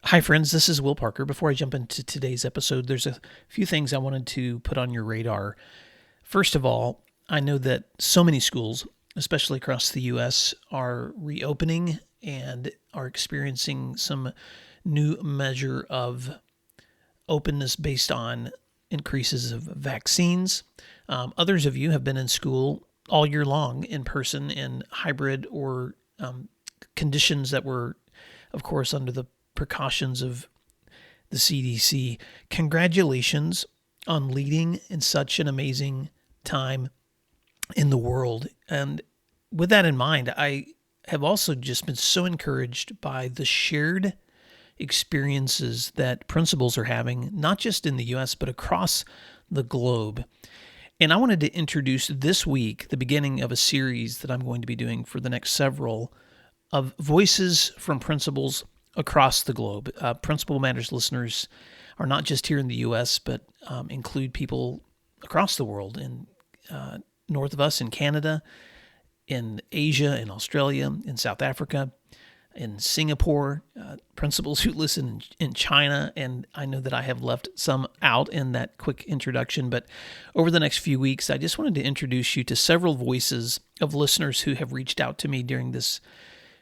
Hi, friends. This is Will Parker. Before I jump into today's episode, there's a few things I wanted to put on your radar. First of all, I know that so many schools, especially across the U.S., are reopening and are experiencing some new measure of openness based on increases of vaccines. Others of you have been in school all year long in person in hybrid or conditions that were, of course, under the precautions of the CDC. Congratulations on leading in such an amazing time in the world. And with that in mind, I have also just been so encouraged by the shared experiences that principals are having, not just in the US, but across the globe. And I wanted to introduce this week the beginning of a series that I'm going to be doing for the next several of voices from principals across the globe. Principal Matters listeners are not just here in the U.S., but include people across the world, in north of us in Canada, in Asia, in Australia, in South Africa, in Singapore, principals who listen in China, and I know that I have left some out in that quick introduction, but over the next few weeks, I just wanted to introduce you to several voices of listeners who have reached out to me during this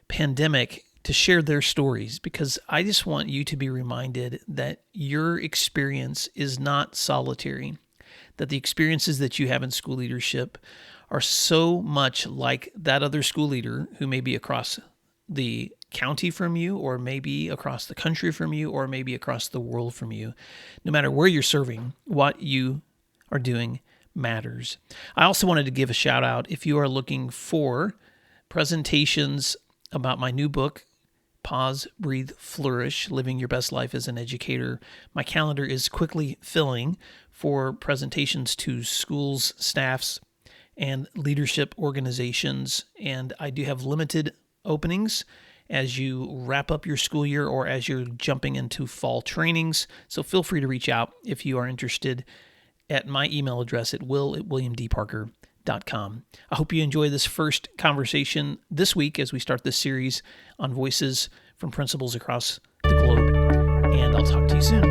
pandemic to share their stories, because I just want you to be reminded that your experience is not solitary, that the experiences that you have in school leadership are so much like that other school leader who may be across the county from you, or maybe across the country from you, or maybe across the world from you. No matter where you're serving, what you are doing matters. I also wanted to give a shout out if you are looking for presentations about my new book, Pause, Breathe, Flourish, Living Your Best Life as an Educator. My calendar is quickly filling for presentations to schools, staffs, and leadership organizations. And I do have limited openings as you wrap up your school year or as you're jumping into fall trainings. So feel free to reach out if you are interested at my email address at will@williamdparker.com. I hope you enjoy this first conversation this week as we start this series on voices from principals across the globe. And I'll talk to you soon.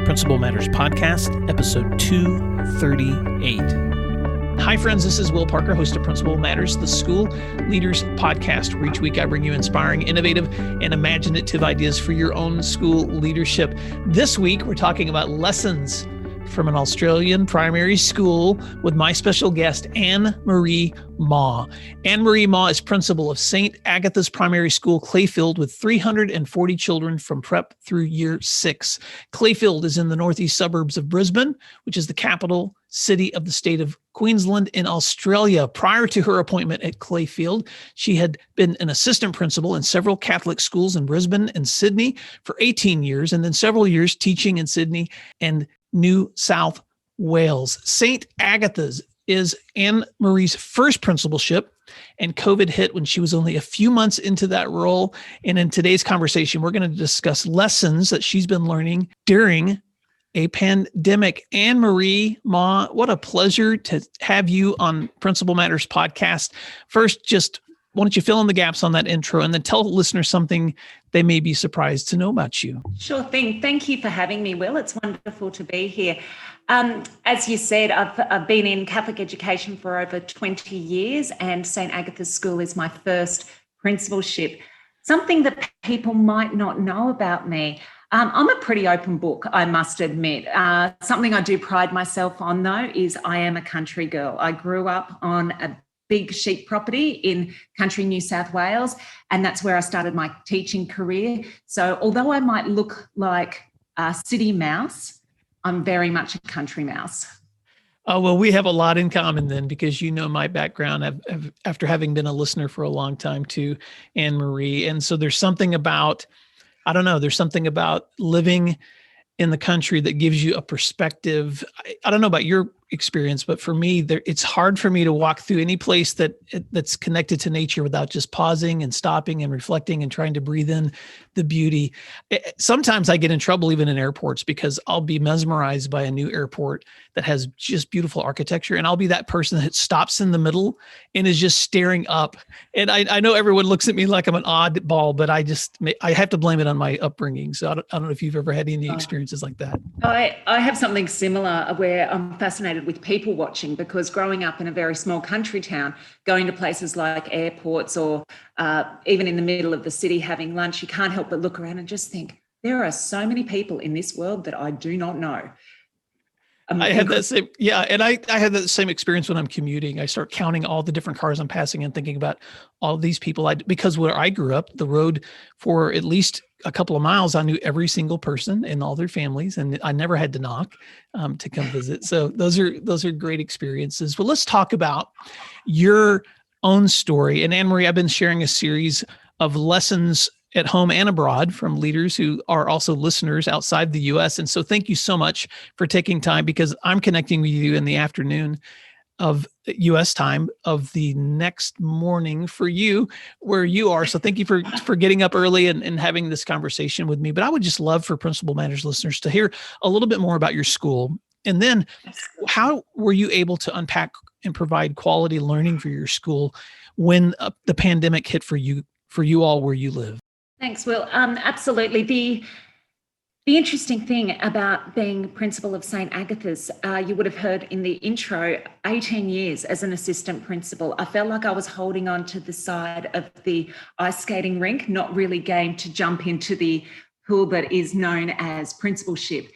Principal Matters Podcast, episode 238. Hi, friends. This is Will Parker, host of Principal Matters, the School Leaders Podcast, where each week I bring you inspiring, innovative, and imaginative ideas for your own school leadership. This week, we're talking about lessons from an Australian primary school with my special guest, Anne-Marie Maw. Anne-Marie Maw is principal of St. Agatha's Primary School, Clayfield, with 340 children from prep through year 6. Clayfield is in the northeast suburbs of Brisbane, which is the capital city of the state of Queensland in Australia. Prior to her appointment at Clayfield, she had been an assistant principal in several Catholic schools in Brisbane and Sydney for 18 years, and then several years teaching in Sydney and New South Wales. St. Agatha's is Anne-Marie's first principalship, and COVID hit when she was only a few months into that role. And in today's conversation, we're going to discuss lessons that she's been learning during a pandemic. Anne-Marie Maw, what a pleasure to have you on Principal Matters Podcast. First, just why don't you fill in the gaps on that intro and then tell listeners something they may be surprised to know about you. Sure thing. Thank you for having me, Will. It's wonderful to be here. As you said, I've been in Catholic education for over 20 years, and St. Agatha's School is my first principalship. Something that people might not know about me. I'm a pretty open book, I must admit. Something I do pride myself on, though, is I am a country girl. I grew up on a big sheep property in country New South Wales, and that's where I started my teaching career. So although I might look like a city mouse, I'm very much a country mouse. Oh, well, we have a lot in common then, because you know my background after having been a listener for a long time too, Anne-Marie. And so there's something about, there's something about living in the country that gives you a perspective. I don't know about your experience, but for me, it's hard for me to walk through any place that's connected to nature without just pausing and stopping and reflecting and trying to breathe in the beauty. Sometimes I get in trouble even in airports because I'll be mesmerized by a new airport that has just beautiful architecture, and I'll be that person that stops in the middle and is just staring up. And I know everyone looks at me like I'm an oddball, but I have to blame it on my upbringing. So I don't know if you've ever had any experiences like that. I have something similar where I'm fascinated with people watching, because growing up in a very small country town, going to places like airports or even in the middle of the city having lunch, you can't help but look around and just think, there are so many people in this world that I do not know. I had that same, yeah. And I had that same experience when I'm commuting. I start counting all the different cars I'm passing and thinking about all these people. Because where I grew up, the road for at least a couple of miles, I knew every single person and all their families, and I never had to knock to come visit. So those are great experiences. Well, let's talk about your own story. And Anne-Marie, I've been sharing a series of lessons at home and abroad from leaders who are also listeners outside the US. And so thank you so much for taking time, because I'm connecting with you in the afternoon of US time of the next morning for you where you are. So thank you for getting up early and having this conversation with me. But I would just love for Principal Matters listeners to hear a little bit more about your school. And then how were you able to unpack and provide quality learning for your school when the pandemic hit for you all where you live? Thanks, Will. Absolutely. The interesting thing about being principal of St. Agatha's, you would have heard in the intro, 18 years as an assistant principal. I felt like I was holding on to the side of the ice skating rink, not really game to jump into the pool that is known as principalship.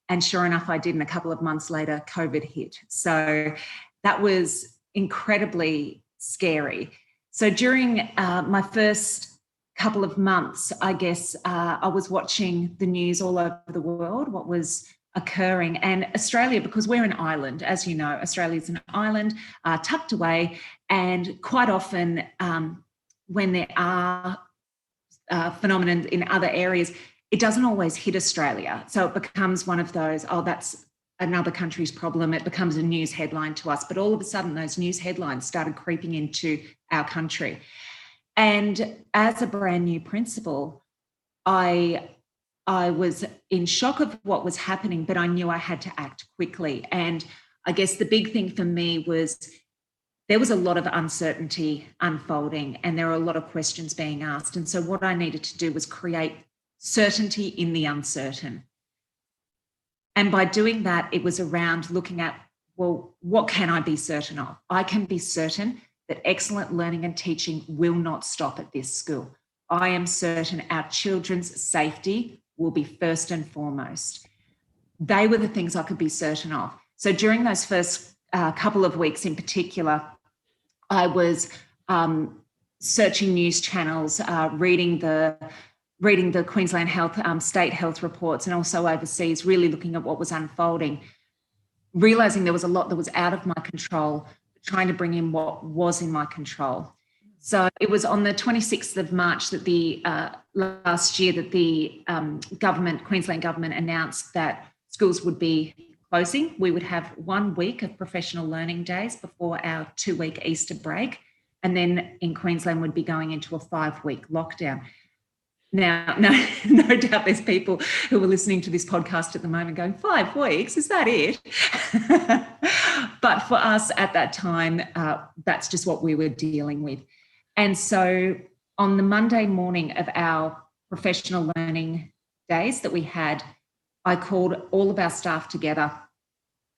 And sure enough, I did. And a couple of months later, COVID hit. So that was incredibly scary. So during my first couple of months, I guess, I was watching the news all over the world, what was occurring. And Australia, because we're an island, as you know, Australia's an island tucked away. And quite often when there are phenomena in other areas, it doesn't always hit Australia. So it becomes one of those, oh, that's another country's problem. It becomes a news headline to us. But all of a sudden, those news headlines started creeping into our country. And as a brand new principal, I was in shock of what was happening, but I knew I had to act quickly. And I guess the big thing for me was there was a lot of uncertainty unfolding and there were a lot of questions being asked. And so what I needed to do was create certainty in the uncertain. And by doing that, it was around looking at, well, what can I be certain of? I can be certain that excellent learning and teaching will not stop at this school. I am certain our children's safety will be first and foremost. They were the things I could be certain of. So during those first couple of weeks in particular, I was searching news channels, reading the Queensland Health, state health reports, and also overseas, really looking at what was unfolding, realising there was a lot that was out of my control, trying to bring in what was in my control. So it was on the 26th of March that last year that the Queensland government announced that schools would be closing. We would have 1 week of professional learning days before our 2-week Easter break. And then in Queensland would be going into a 5-week lockdown. Now, no doubt there's people who are listening to this podcast at the moment going, 5 weeks, is that it? But for us at that time, that's just what we were dealing with. And so on the Monday morning of our professional learning days that we had, I called all of our staff together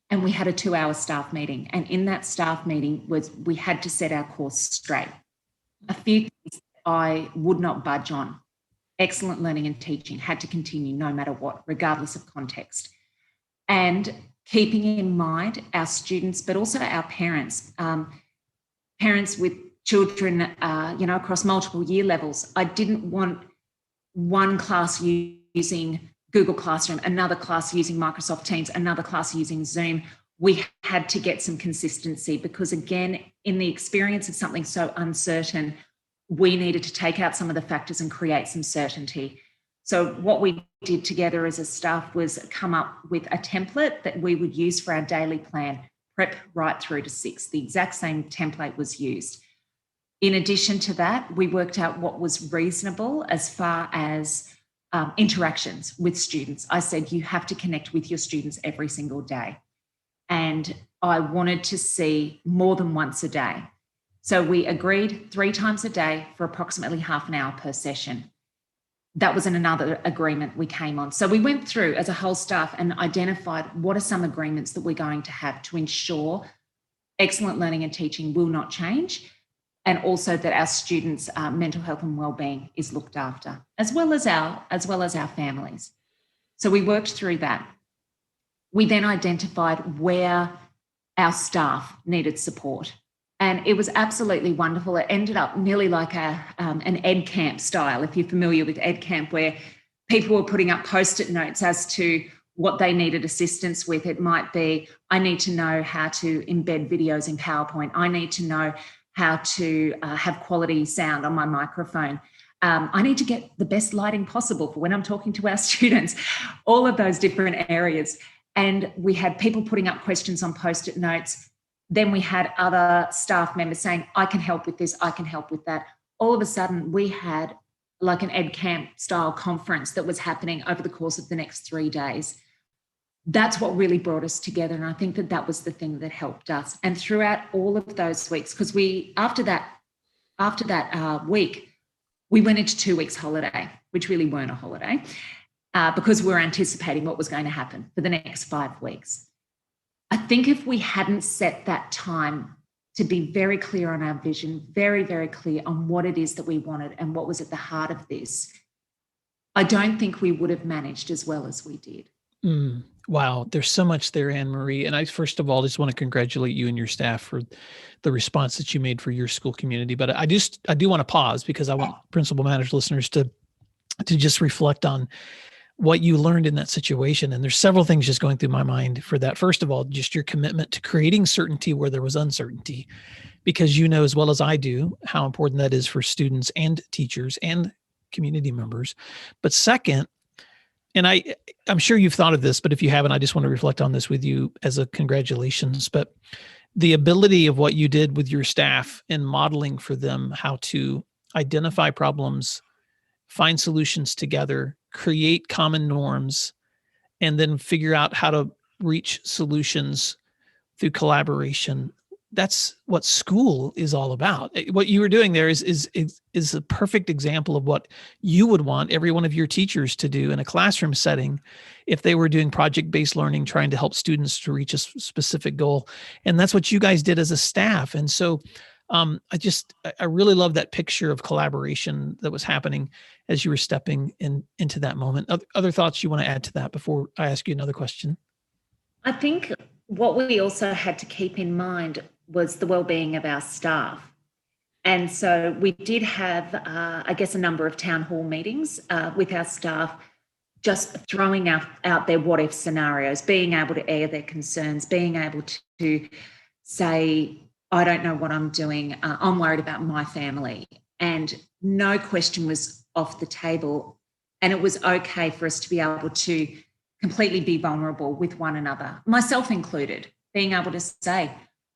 and we had a 2-hour staff meeting. And in that staff meeting we had to set our course straight. A few things I would not budge on. Excellent learning and teaching had to continue no matter what, regardless of context. And keeping in mind our students, but also our parents, parents with children, across multiple year levels. I didn't want one class using Google Classroom, another class using Microsoft Teams, another class using Zoom. We had to get some consistency because, again, in the experience of something so uncertain, we needed to take out some of the factors and create some certainty. So what we did together as a staff was come up with a template that we would use for our daily plan, prep right through to 6. The exact same template was used. In addition to that, we worked out what was reasonable as far as interactions with students. I said, you have to connect with your students every single day. And I wanted to see more than once a day. So we agreed 3 times a day for approximately half an hour per session. That was another agreement we came on. So we went through as a whole staff and identified what are some agreements that we're going to have to ensure excellent learning and teaching will not change, and also that our students' mental health and wellbeing is looked after, as well as our families. So we worked through that. We then identified where our staff needed support. And it was absolutely wonderful. It ended up nearly like an Ed Camp style, if you're familiar with Ed Camp, where people were putting up Post-it notes as to what they needed assistance with. It might be, I need to know how to embed videos in PowerPoint. I need to know how to have quality sound on my microphone. I need to get the best lighting possible for when I'm talking to our students, all of those different areas. And we had people putting up questions on Post-it notes. Then we had other staff members saying, I can help with this, I can help with that. All of a sudden, we had like an Ed Camp style conference that was happening over the course of the next 3 days. That's what really brought us together. And I think that that was the thing that helped us. And throughout all of those weeks, because after that week, we went into 2 weeks holiday, which really weren't a holiday, because we were anticipating what was going to happen for the next 5 weeks. I think if we hadn't set that time to be very clear on our vision, very, very clear on what it is that we wanted and what was at the heart of this, I don't think we would have managed as well as we did. Wow. There's so much there, Anne-Marie. And I, first of all, just want to congratulate you and your staff for the response that you made for your school community. But I do want to pause because I want Principal Matters listeners to just reflect on what you learned in that situation. And there's several things just going through my mind for that. First of all, just your commitment to creating certainty where there was uncertainty, because you know as well as I do how important that is for students and teachers and community members. But second, and I'm sure you've thought of this, but if you haven't, I just want to reflect on this with you as a congratulations. But the ability of what you did with your staff and modeling for them how to identify problems, find solutions together, create common norms, and then figure out how to reach solutions through collaboration. That's what school is all about. What you were doing there is a perfect example of what you would want every one of your teachers to do in a classroom setting if they were doing project-based learning, trying to help students to reach a specific goal. And that's what you guys did as a staff. And so I really love that picture of collaboration that was happening as you were stepping into that moment. Other thoughts you want to add to that before I ask you another question? I think what we also had to keep in mind was the well-being of our staff. And so we did have, I guess, a number of town hall meetings with our staff, just throwing out their what-if scenarios, being able to air their concerns, being able to say, I don't know what I'm doing. I'm worried about my family. And no question was off the table. And it was okay for us to be able to completely be vulnerable with one another, myself included, being able to say,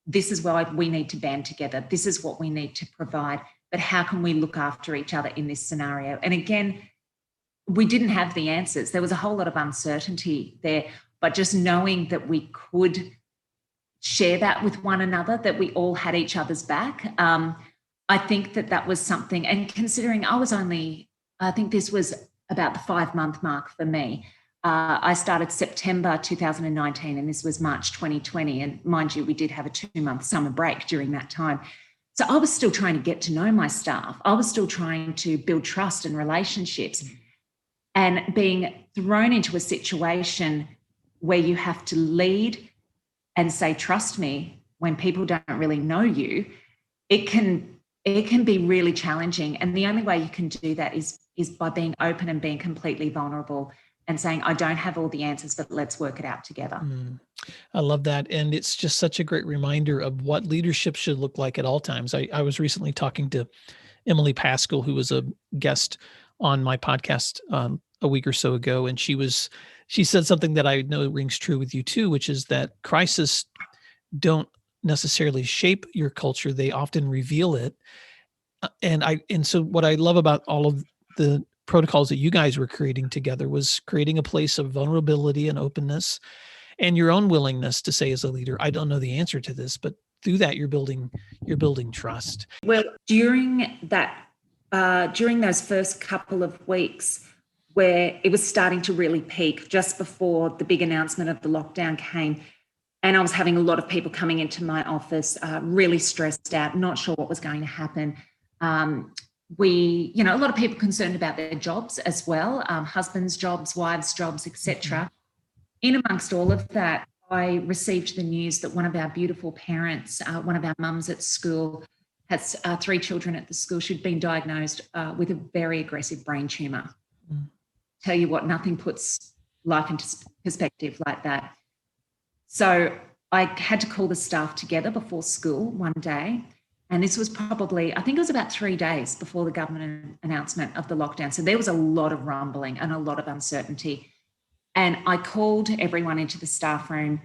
this is why we need to band together. This is what we need to provide. But how can we look after each other in this scenario? And again, we didn't have the answers. There was a whole lot of uncertainty there, but just knowing that we could share that with one another, that we all had each other's back. I think that was something, and considering I think this was about the 5-month mark for me. I started September 2019 and this was March 2020. And mind you, we did have a 2-month summer break during that time. So I was still trying to get to know my staff. I was still trying to build trust and relationships, and being thrown into a situation where you have to lead and say, trust me, when people don't really know you, it can be really challenging. And the only way you can do that is by being open and being completely vulnerable and saying, I don't have all the answers, but let's work it out together. I love that. And it's just such a great reminder of what leadership should look like at all times. I was recently talking to Emily Pascal, who was a guest on my podcast a week or so ago. And she said something that I know rings true with you too, which is that crisis don't necessarily shape your culture. They often reveal it. And so what I love about all of the protocols that you guys were creating together was creating a place of vulnerability and openness, and your own willingness to say as a leader, I don't know the answer to this, but through that you're building trust. Well, during those first couple of weeks where it was starting to really peak, just before the big announcement of the lockdown came, and I was having a lot of people coming into my office, really stressed out, not sure what was going to happen. A lot of people concerned about their jobs as well, husbands' jobs, wives' jobs, etc. In amongst all of that, I received the news that one of our beautiful parents, one of our mums at school, has 3 children at the school. She'd been diagnosed with a very aggressive brain tumour. Tell you what, nothing puts life into perspective like that. So I had to call the staff together before school one day. And this was probably, I think it was about 3 days before the government announcement of the lockdown. So there was a lot of rumbling and a lot of uncertainty. And I called everyone into the staff room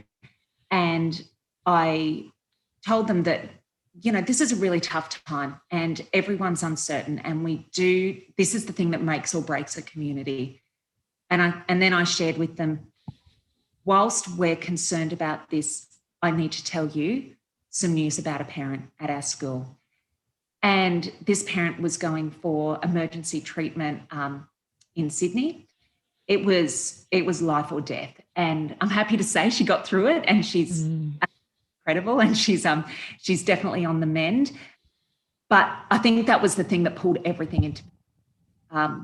and I told them that, this is a really tough time and everyone's uncertain. And this is the thing that makes or breaks a community. And then I shared with them, whilst we're concerned about this, I need to tell you some news about a parent at our school. And this parent was going for emergency treatment in Sydney. It was life or death. And I'm happy to say she got through it, and she's incredible, and she's definitely on the mend. But I think that was the thing that pulled everything into.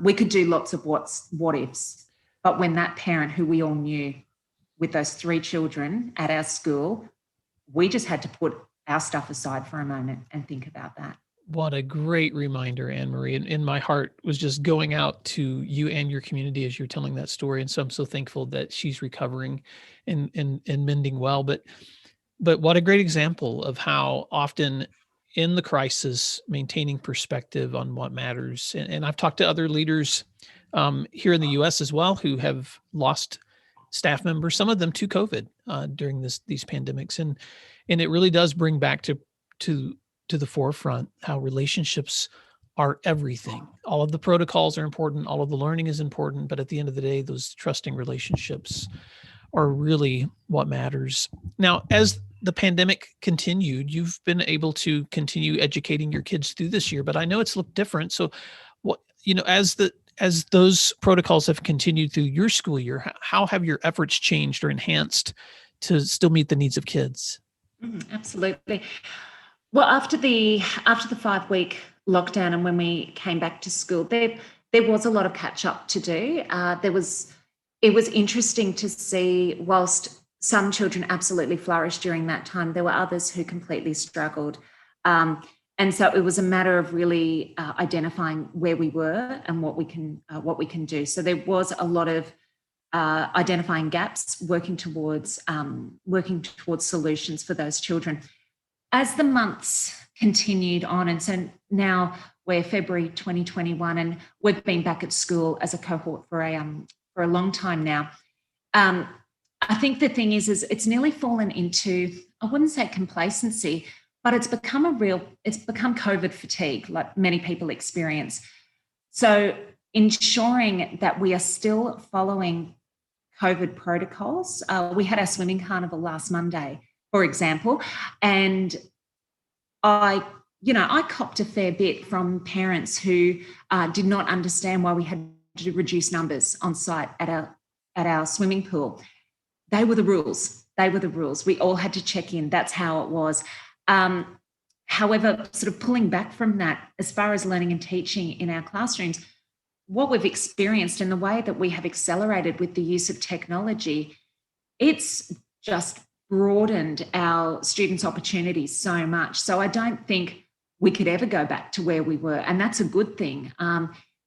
We could do lots of what ifs, but when that parent who we all knew with those 3 children at our school, we just had to put our stuff aside for a moment and think about that. What a great reminder, Anne-Marie. And my heart was just going out to you and your community as you're telling that story. And so I'm so thankful that she's recovering and mending well. But what a great example of how often in the crisis, maintaining perspective on what matters. And I've talked to other leaders here in the U.S. as well who have lost staff members, some of them to COVID during these pandemics. And it really does bring back to the forefront how relationships are everything. All of the protocols are important. All of the learning is important. But at the end of the day, those trusting relationships are really what matters. Now, as the pandemic continued, you've been able to continue educating your kids through this year, but I know it's looked different. So as those protocols have continued through your school year, how have your efforts changed or enhanced to still meet the needs of kids? Absolutely. Well, after the 5-week lockdown and when we came back to school, there was a lot of catch up to do. It was interesting to see, whilst some children absolutely flourished during that time, there were others who completely struggled. And so it was a matter of really identifying where we were and what we can do. So there was a lot of identifying gaps, working towards solutions for those children. As the months continued on, and so now we're February 2021, and we've been back at school as a cohort for a long time now. I think the thing is it's nearly fallen into, I wouldn't say complacency, but it's become COVID fatigue, like many people experience. So ensuring that we are still following COVID protocols. We had our swimming carnival last Monday, for example, and I copped a fair bit from parents who did not understand why we had to reduce numbers on site at our swimming pool. They were the rules. We all had to check in. That's how it was. However, sort of pulling back from that, as far as learning and teaching in our classrooms, what we've experienced in the way that we have accelerated with the use of technology, it's just broadened our students' opportunities so much. So I don't think we could ever go back to where we were, and that's a good thing.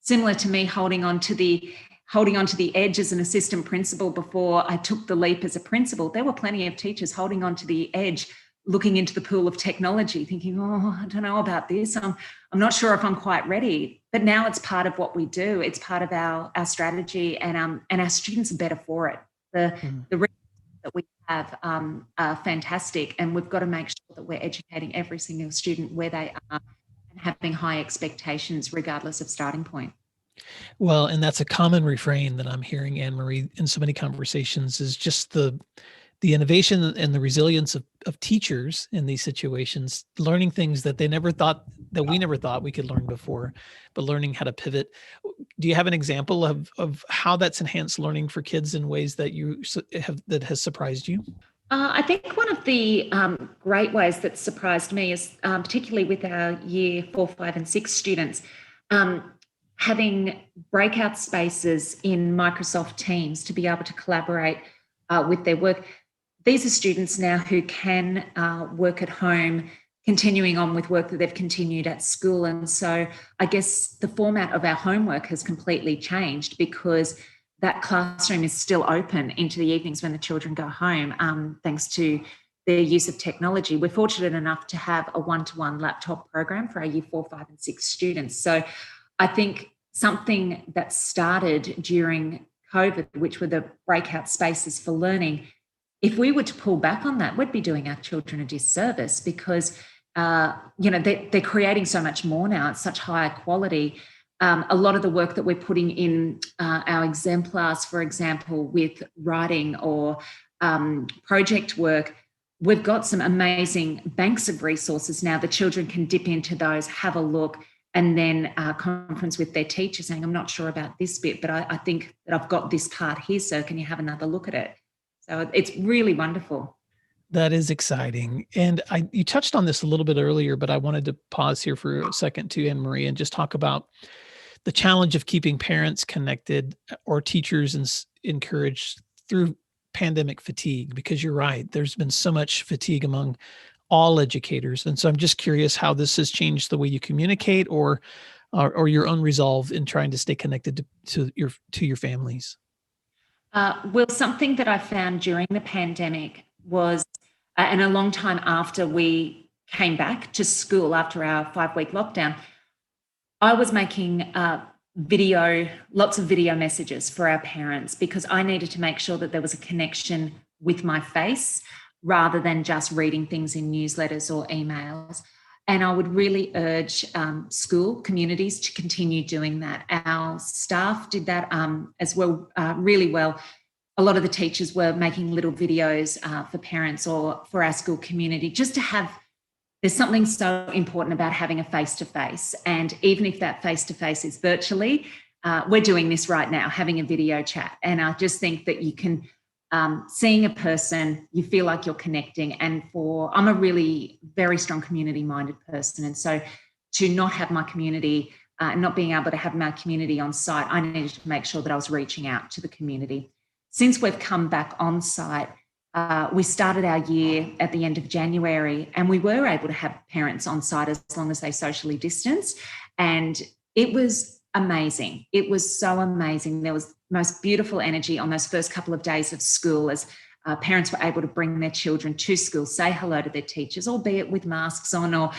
Similar to me holding on to the edge as an assistant principal before I took the leap as a principal, there were plenty of teachers holding on to the edge, looking into the pool of technology, thinking, oh, I don't know about this. I'm not sure if I'm quite ready. But now it's part of what we do. It's part of our strategy, and our students are better for it. The resources that we have are fantastic, and we've got to make sure that we're educating every single student where they are and having high expectations regardless of starting point. Well, and that's a common refrain that I'm hearing, Anne-Marie, in so many conversations, is just the innovation and the resilience of teachers in these situations, learning things that they never thought, that we never thought we could learn before, but learning how to pivot. Do you have an example of how that's enhanced learning for kids in ways that you have, that has surprised you? I think one of the great ways that surprised me is particularly with our year 4, 5, and 6 students, having breakout spaces in Microsoft Teams to be able to collaborate with their work. These are students now who can work at home, continuing on with work that they've continued at school. And so I guess the format of our homework has completely changed because that classroom is still open into the evenings when the children go home, thanks to their use of technology. We're fortunate enough to have a one-to-one laptop program for our year 4, 5, and 6 students. So I think something that started during COVID, which were the breakout spaces for learning, if we were to pull back on that, we'd be doing our children a disservice because, they're creating so much more now. It's such higher quality. A lot of the work that we're putting in our exemplars, for example, with writing or project work, we've got some amazing banks of resources now. The children can dip into those, have a look, and then conference with their teacher saying, I'm not sure about this bit, but I think that I've got this part here, so can you have another look at it? So it's really wonderful. That is exciting. And you touched on this a little bit earlier, but I wanted to pause here for a second too, Anne-Marie, and just talk about the challenge of keeping parents connected or teachers encouraged through pandemic fatigue, because you're right, there's been so much fatigue among all educators. And so I'm just curious how this has changed the way you communicate or your own resolve in trying to stay connected to your families. Well, something that I found during the pandemic was, and a long time after we came back to school after our 5-week lockdown, I was making lots of video messages for our parents because I needed to make sure that there was a connection with my face rather than just reading things in newsletters or emails. And I would really urge school communities to continue doing that. Our staff did that as well, really well. A lot of the teachers were making little videos for parents or for our school community just to have. There's something so important about having a face-to-face. And even if that face-to-face is virtually, we're doing this right now, having a video chat. And I just think that you can, seeing a person, you feel like you're connecting. And I'm a really very strong community-minded person. And so to not have my community, not being able to have my community on site, I needed to make sure that I was reaching out to the community. Since we've come back on site, we started our year at the end of January, and we were able to have parents on site as long as they socially distanced. And it was amazing. It was so amazing. There was most beautiful energy on those first couple of days of school as parents were able to bring their children to school, say hello to their teachers, albeit with masks on or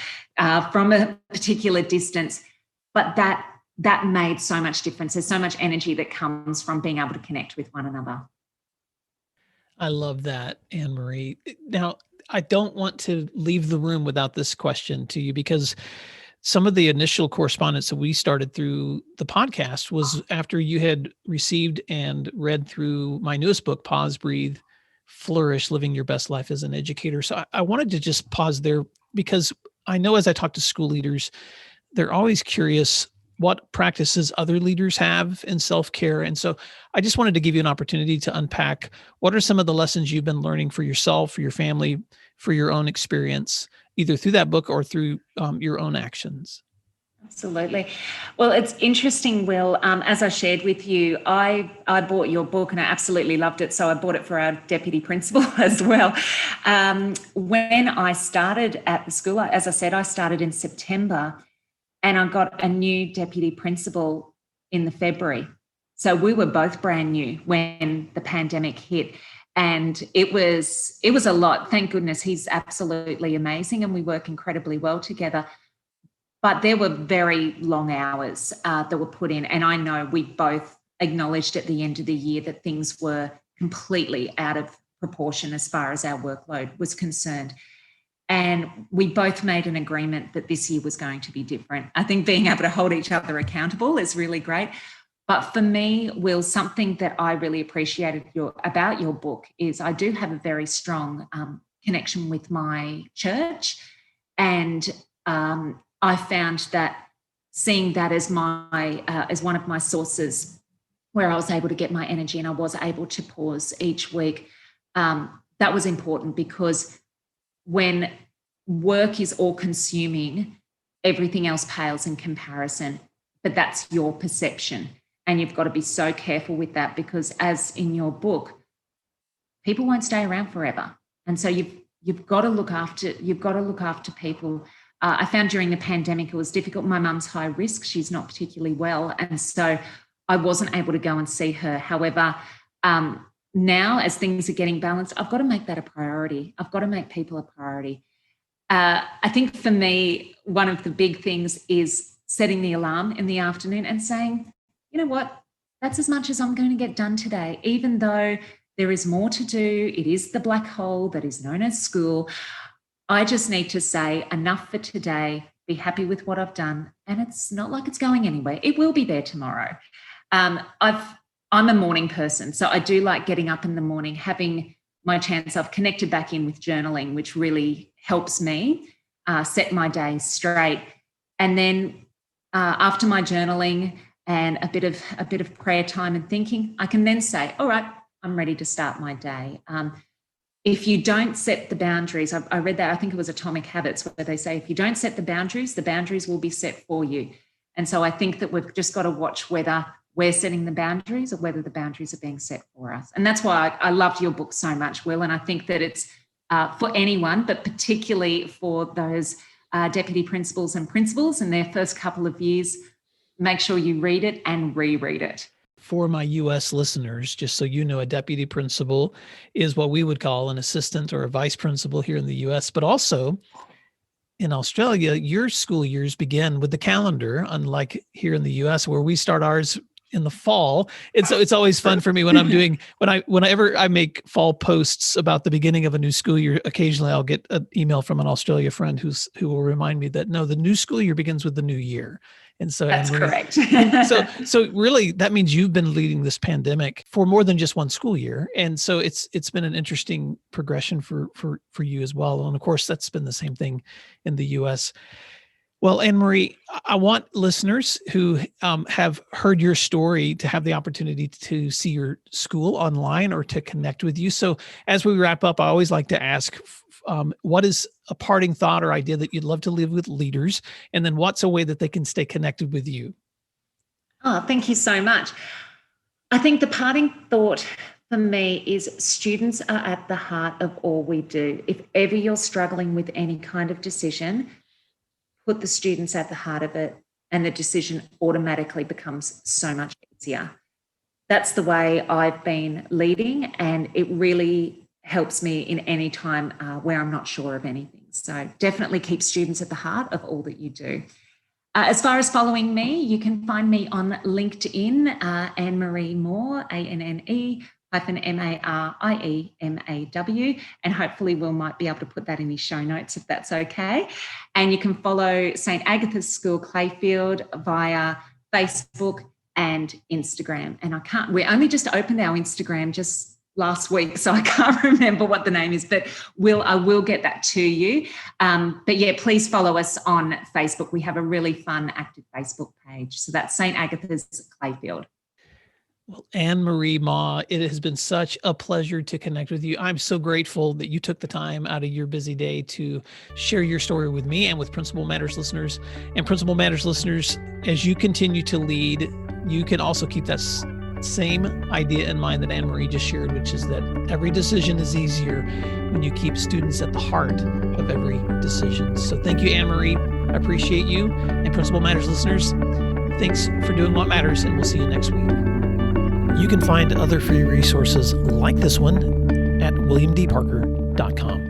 from a particular distance. But that made so much difference. There's so much energy that comes from being able to connect with one another. I love that, Anne-Marie. Now, I don't want to leave the room without this question to you, because some of the initial correspondence that we started through the podcast was after you had received and read through my newest book, Pause, Breathe, Flourish, Living Your Best Life as an Educator. So I wanted to just pause there because I know as I talk to school leaders, they're always curious what practices other leaders have in self-care. And so I just wanted to give you an opportunity to unpack what are some of the lessons you've been learning for yourself, for your family, for your own experience, either through that book or through your own actions. Absolutely. Well, it's interesting, Will. As I shared with you, I bought your book and I absolutely loved it. So I bought it for our deputy principal as well. When I started at the school, as I said, I started in September. And I got a new deputy principal in the February. So we were both brand new when the pandemic hit. And it was a lot. Thank goodness he's absolutely amazing and we work incredibly well together. But there were very long hours that were put in. And I know we both acknowledged at the end of the year that things were completely out of proportion as far as our workload was concerned. And we both made an agreement that this year was going to be different. I think being able to hold each other accountable is really great. But for me, Will, something that I really appreciated about your book is I do have a very strong connection with my church. And I found that seeing that as one of my sources where I was able to get my energy and I was able to pause each week, that was important, because when work is all consuming, everything else pales in comparison, but that's your perception. And you've got to be so careful with that, because as in your book, people won't stay around forever. And so you've got to look after people. I found during the pandemic, it was difficult. My mum's high risk. She's not particularly well. And so I wasn't able to go and see her. However, now as things are getting balanced, I've got to make that a priority. I've got to make people a priority. I think for me, one of the big things is setting the alarm in the afternoon and saying, you know what, that's as much as I'm going to get done today, even though there is more to do. It is the black hole that is known as school. I just need to say enough for today, be happy with what I've done. And it's not like it's going anywhere. It will be there tomorrow. I'm a morning person, so I do like getting up in the morning, having my chance. I've connected back in with journaling, which really helps me set my day straight. And then after my journaling and a bit of prayer time and thinking, I can then say, all right, I'm ready to start my day. If you don't set the boundaries, I read that, I think it was Atomic Habits, where they say, if you don't set the boundaries will be set for you. And so I think that we've just got to watch whether we're setting the boundaries or whether the boundaries are being set for us. And that's why I loved your book so much, Will. And I think that it's for anyone, but particularly for those deputy principals and principals in their first couple of years, make sure you read it and reread it. For my U.S. listeners, just so you know, a deputy principal is what we would call an assistant or a vice principal here in the U.S., but also in Australia, your school years begin with the calendar, unlike here in the U.S. where we start ours in the fall. And so it's always fun for me when whenever I make fall posts about the beginning of a new school year. Occasionally I'll get an email from an Australia friend who will remind me that no, the new school year begins with the new year. And so that's correct. so really that means you've been leading this pandemic for more than just one school year. And so it's been an interesting progression for you as well. And of course, that's been the same thing in the US. Well, Anne-Marie, I want listeners who have heard your story to have the opportunity to see your school online or to connect with you. So as we wrap up, I always like to ask, what is a parting thought or idea that you'd love to leave with leaders? And then what's a way that they can stay connected with you? Oh, thank you so much. I think the parting thought for me is students are at the heart of all we do. If ever you're struggling with any kind of decision, put the students at the heart of it, and the decision automatically becomes so much easier. That's the way I've been leading, and it really helps me in any time where I'm not sure of anything. So definitely keep students at the heart of all that you do. As far as following me, you can find me on LinkedIn, Anne-Marie Maw, ANNE-MARIEMAW, and hopefully Will might be able to put that in his show notes if that's okay. And you can follow St. Agatha's School Clayfield via Facebook and Instagram. And we only just opened our Instagram just last week, so I can't remember what the name is, but I will get that to you. But yeah, please follow us on Facebook. We have a really fun, active Facebook page. So that's St. Agatha's Clayfield. Well, Anne-Marie Maw, it has been such a pleasure to connect with you. I'm so grateful that you took the time out of your busy day to share your story with me and with Principal Matters listeners. And Principal Matters listeners, as you continue to lead, you can also keep that same idea in mind that Anne-Marie just shared, which is that every decision is easier when you keep students at the heart of every decision. So thank you, Anne-Marie. I appreciate you. And Principal Matters listeners, thanks for doing what matters, and we'll see you next week. You can find other free resources like this one at williamdparker.com.